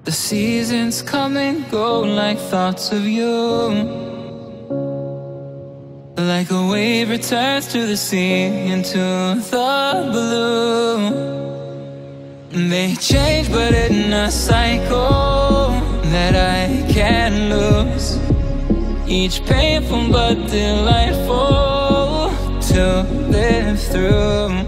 The seasons come and go like thoughts of you, like a wave returns to the sea into the blue. They change but in a cycle that I can't lose, each painful but delightful to live through.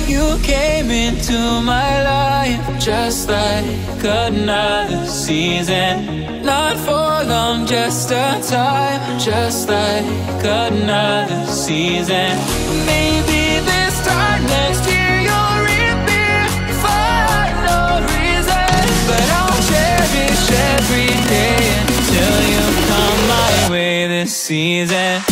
You came into my life just like another season, not for long, just a time, just like another season. Maybe this time next year you'll reappear for no reason, but I'll cherish every day until you come my way this season.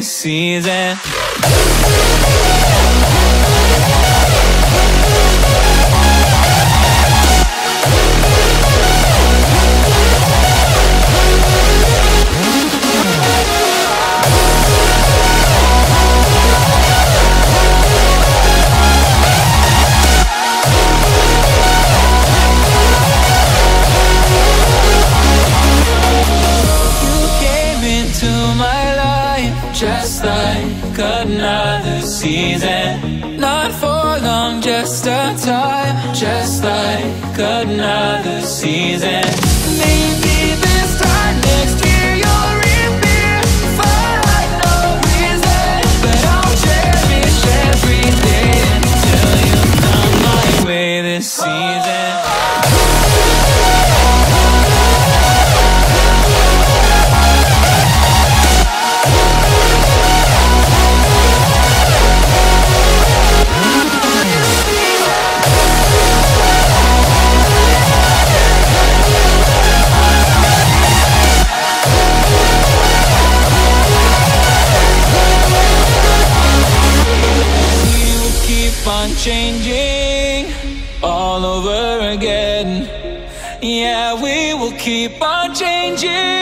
Season. Just like another season, not for long, just a time, just like another season. Maybe this time next year you'll reappear for no reason, but I'll cherish every day until you come my way this season. Changing all over again. Yeah, we will keep on changing.